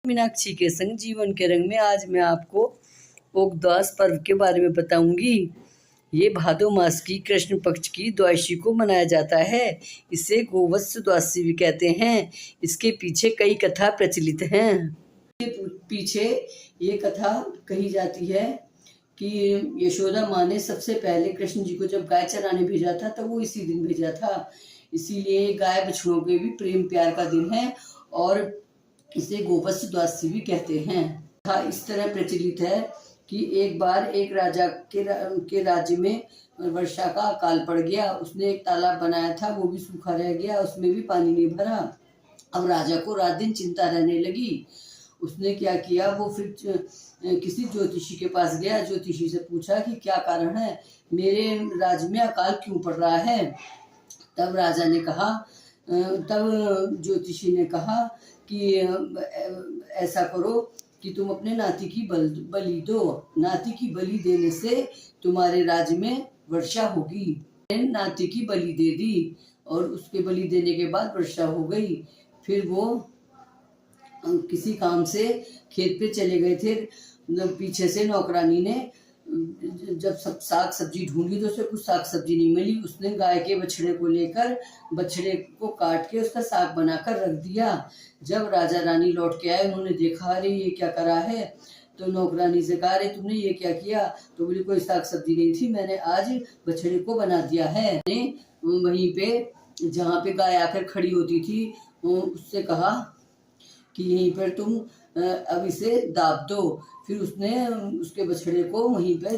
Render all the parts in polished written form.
मीनाक्षी के संग जीवन के रंग में आज मैं आपको उगदास पर्व के बारे में बताऊंगी। ये भादो मास की कृष्ण पक्ष की द्वादशी को मनाया जाता है। इसे गोवत्स द्वादशी भी कहते हैं। इसके पीछे कई कथा प्रचलित हैं। पीछे ये कथा कही जाती है कि यशोदा माँ ने सबसे पहले कृष्ण जी को जब गाय चराने भेजा था तब वो इसी दिन भेजा था। इसीलिए गाय बछड़ों के भी प्रेम प्यार का दिन है और इसे गोवत्स द्वादशी भी कहते हैं। इस तरह प्रचलित है कि एक बार एक राजा के राज्य में वर्षा का अकाल पड़ गया। उसने एक तालाब बनाया था, वो भी सूखा रह गया, उसमें भी पानी नहीं भरा। अब राजा को रात दिन चिंता रहने लगी। उसने क्या किया, वो फिर किसी ज्योतिषी के पास गया। ज्योतिषी से पूछा कि क्या कारण है, मेरे राज्य में अकाल क्यों पड़ रहा है। तब राजा ने कहा, तब ज्योतिषी ने कहा कि ऐसा करो कि तुम अपने नाती की बलि दो। नाती की बलि देने से तुम्हारे राज्य में वर्षा होगी। नाती की बलि दे दी और उसके बलि देने के बाद वर्षा हो गई। फिर वो किसी काम से खेत पे चले गए थे। पीछे से नौकरानी ने जब सब साग सब्जी ढूंढी तो उसे कुछ साग सब्जी नहीं मिली। उसने गाय के बछड़े को लेकर बछड़े को काट के उसका साग बनाकर रख दिया। जब राजा रानी लौट के आए, उन्होंने देखा, अरे ये क्या करा है। तो नौकरानी से कहा, अरे तुमने ये क्या किया। तो बोली, कोई साग सब्जी नहीं थी, मैंने आज बछड़े को बना दिया है। वहीं पे जहाँ पे गाय आकर खड़ी होती थी उससे कहा कि यहीं पर तुम अब इसे दाब दो। फिर उसने उसके बछड़े को वहीं पे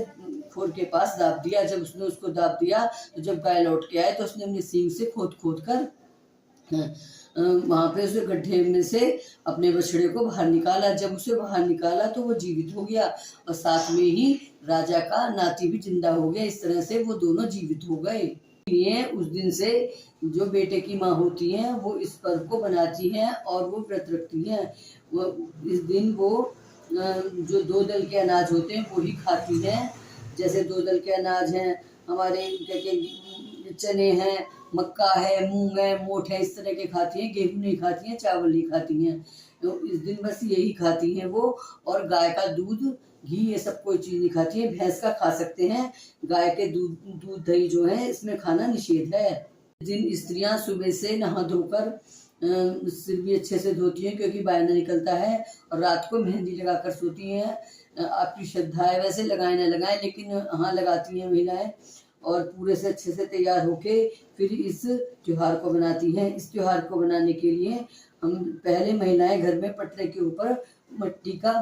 खोर के पास दाब दिया। जब उसने उसको दाब दिया तो जब गाय लौट के आए तो उसने अपने सींग से खोद खोद कर वहां पे उसे गड्ढे में से अपने बछड़े को बाहर निकाला। जब उसे बाहर निकाला तो वो जीवित हो गया और साथ में ही राजा का नाती भी जिंदा हो गया। इस तरह से वो दोनों जीवित हो गए। ये उस दिन से जो बेटे की माँ होती हैं वो इस पर्व को बनाती हैं और वो व्रत रखती हैं। वो इस दिन वो जो दो दल के अनाज होते हैं वो ही खाती हैं। जैसे दो दल के अनाज हैं हमारे, चने हैं, मक्का है, मूंग है, मोठ है, इस तरह के खाती हैं। गेहूं नहीं खाती हैं, चावल नहीं खाती हैं। तो इस दिन बस यही खाती हैं वो। और गाय का दूध, घी, ये सब कोई चीज नहीं खाती है। भैंस का खा सकते हैं, गाय के दूध दही जो है इसमें खाना निषेध है। इस दिन स्त्रियां सुबह से नहा धोकर सिर भी अच्छे से धोती हैं क्योंकि बायना निकलता है, और रात को मेहंदी लगाकर सोती हैं। आपकी श्रद्धा है, वैसे लगाए ना लगाए लेकिन हाँ लगाती हैं महिलाएं। और पूरे से अच्छे से तैयार होके फिर इस त्योहार को बनाती हैं। इस त्योहार को बनाने के लिए हम पहले महिलाएं घर में पटरे के ऊपर मिट्टी का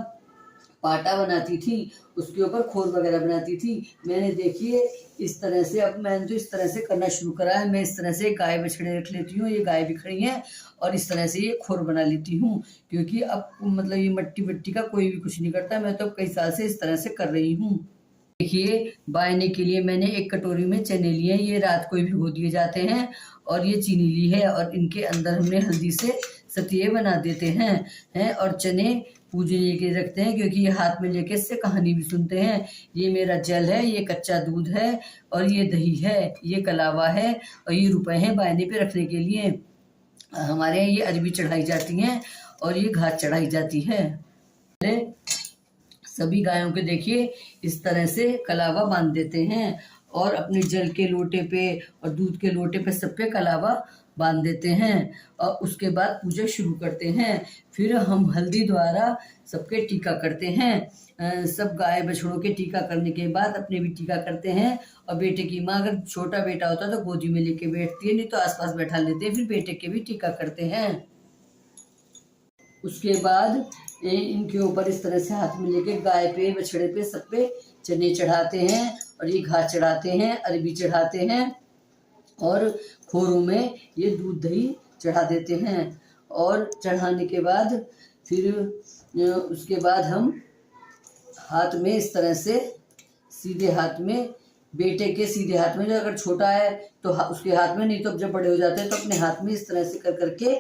पाटा बनाती थी, उसके ऊपर खोर वगैरह बनाती थी। मैंने देखिए इस तरह से, अब मैंने तो इस तरह से करना शुरू करा है। मैं इस तरह से गाय बछड़े रख लेती हूँ, ये गाय भी खड़ी है, और इस तरह से ये खोर बना लेती हूँ। क्योंकि अब मतलब ये मट्टी वट्टी का कोई भी कुछ नहीं करता। मैं तो कई साल से इस तरह से कर रही हूँ। देखिए, बायने के लिए मैंने एक कटोरी में चने लिए हैं। ये रात को ही भिगो दिए जाते हैं। और ये चीनी ली है और इनके अंदर हमने हल्दी से सतिये बना देते हैं और चने पूजने के रखते हैं क्योंकि ये हाथ में लेके इससे कहानी भी सुनते हैं। ये मेरा जल है, ये कच्चा दूध है, और ये दही है, ये कलावा है, और ये रुपए हैं बायने पे रखने के लिए। हमारे यहाँ ये अरबी चढ़ाई जाती हैं और ये घास चढ़ाई जाती है। सभी गायों के देखिए इस तरह से कलावा बांध देते हैं और अपने जल के लोटे पे और दूध के लोटे पे सब पे कलावा बांध देते हैं और उसके बाद पूजा शुरू करते हैं। फिर हम हल्दी द्वारा सबके टीका करते हैं। सब गाय बछड़ों के टीका करने के बाद अपने भी टीका करते हैं। और बेटे की माँ, अगर छोटा बेटा होता तो गोदी में लेके बैठती है, नहीं तो आसपास बैठा लेते हैं। फिर बेटे के भी टीका करते हैं। उसके बाद इनके ऊपर इस तरह से हाथ में लेके गाय पे, बछड़े पे, सब पे चने चढ़ाते हैं और ये घास चढ़ाते हैं, अरबी चढ़ाते हैं और खोरों में ये दूध दही चढ़ा देते हैं। और चढ़ाने के बाद फिर उसके बाद हम हाथ में इस तरह से सीधे हाथ में, बेटे के सीधे हाथ में, जो अगर छोटा है तो उसके हाथ में, नहीं तो जब बड़े हो जाते हैं तो अपने हाथ में इस तरह से कर करके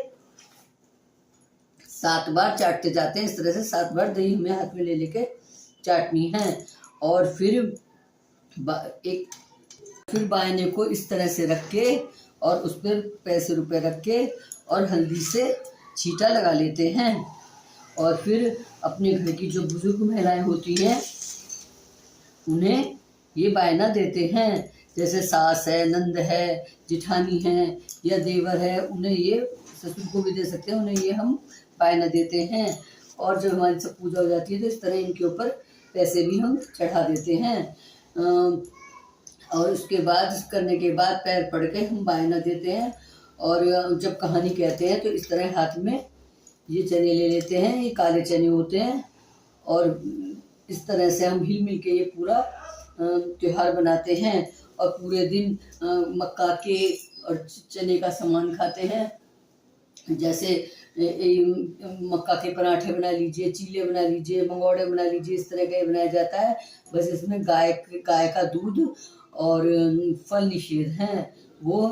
7 बार चाटते जाते हैं। इस तरह से 7 बार दही हमें हाथ में ले लेके चाटनी है। और फिर बायने को इस तरह से रख के और उस पर पैसे रुपए रख के और हल्दी से छींटा लगा लेते हैं। और फिर अपने घर की जो बुजुर्ग महिलाएं होती हैं उन्हें ये बायना देते हैं। जैसे सास है, नंद है, जिठानी है या देवर है, उन्हें ये ससुर को भी दे सकते हैं, उन्हें ये हम बायना देते हैं। और जब हमारी सब पूजा हो जाती है तो इस तरह इनके ऊपर पैसे भी हम चढ़ा देते हैं। और उसके बाद करने के बाद पैर पड़ के हम बायना देते हैं। और जब कहानी कहते हैं तो इस तरह हाथ में ये चने ले लेते हैं, ये काले चने होते हैं। और इस तरह से हम हिल मिल के ये पूरा त्योहार बनाते हैं। और पूरे दिन मक्का के और चने का सामान खाते हैं। जैसे मक्का के पराठे बना लीजिए, चीले बना लीजिए, मंगोड़े बना लीजिए, इस तरह का बनाया जाता है। बस इसमें गाय का दूध और फल निषेध हैं, वो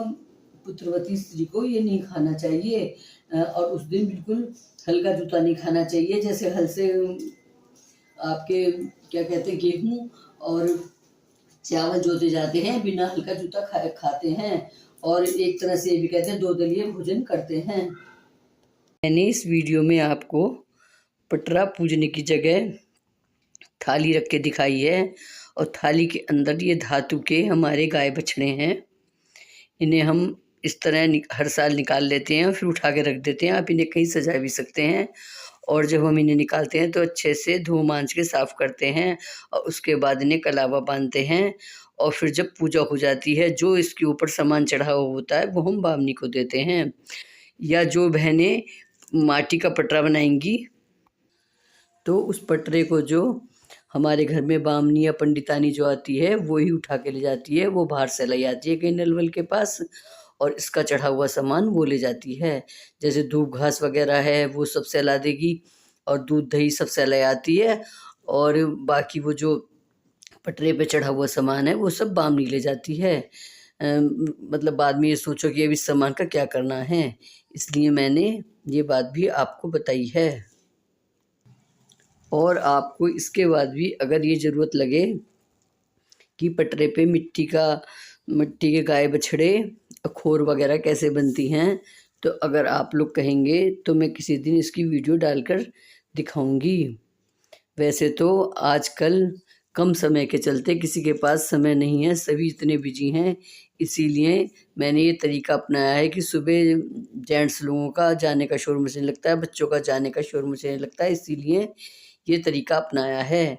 पुत्रवती स्त्री को ये नहीं खाना चाहिए। और उस दिन बिल्कुल हल्का जूता नहीं खाना चाहिए। जैसे हल से आपके क्या कहते हैं, गेहूँ और चावल जोते जाते हैं, बिना हल्का जूता खाते हैं। और एक तरह से ये भी कहते हैं दो दलीय भोजन करते हैं। मैंने इस वीडियो में आपको पटरा पूजने की जगह थाली रख के दिखाई है। और थाली के अंदर ये धातु के हमारे गाय बछड़े हैं। इन्हें हम इस तरह हर साल निकाल लेते हैं और फिर उठा के रख देते हैं। आप इन्हें कहीं सजा भी सकते हैं। और जब हम इन्हें निकालते हैं तो अच्छे से धो मांज के साफ़ करते हैं और उसके बाद इन्हें कलावा बांधते हैं। और फिर जब पूजा हो जाती है, जो इसके ऊपर सामान चढ़ा हुआ होता है वो हम बामनी को देते हैं। या जो बहनें माटी का पटरा बनाएंगी तो उस पटरे को जो हमारे घर में बामनी या पंडितानी जो आती है वो ही उठा के ले जाती है। वो बाहर से लाई आती है कहीं नलवल के पास, और इसका चढ़ा हुआ सामान वो ले जाती है। जैसे धूप घास वगैरह है वो सब सहला देगी, और दूध दही सब सहला आती है। और बाकी वो जो पटरे पे चढ़ा हुआ सामान है वो सब बामनी ले जाती है। मतलब बाद में ये सोचो कि अब इस सामान का क्या करना है, इसलिए मैंने ये बात भी आपको बताई है। और आपको इसके बाद भी अगर ये ज़रूरत लगे कि पटरे पे मिट्टी के गाय बछड़े खोर वगैरह कैसे बनती हैं, तो अगर आप लोग कहेंगे तो मैं किसी दिन इसकी वीडियो डालकर दिखाऊंगी। वैसे तो आजकल कम समय के चलते किसी के पास समय नहीं है, सभी इतने बिजी हैं। इसीलिए मैंने ये तरीका अपनाया है कि सुबह जेंट्स लोगों का जाने का शोर मचने लगता है, बच्चों का जाने का शोर मचने लगता है, इसीलिए ये तरीका अपनाया है।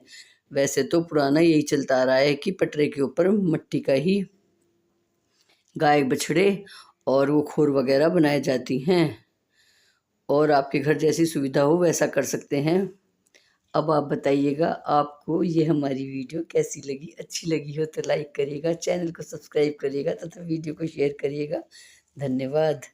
वैसे तो पुराना यही चलता आ रहा है कि पटरे के ऊपर मिट्टी का ही गाय बछड़े और वो खोर वगैरह बनाए जाती हैं। और आपके घर जैसी सुविधा हो वैसा कर सकते हैं। अब आप बताइएगा आपको ये हमारी वीडियो कैसी लगी। अच्छी लगी हो तो लाइक करिएगा, चैनल को सब्सक्राइब करिएगा तथा वीडियो को शेयर करिएगा। धन्यवाद।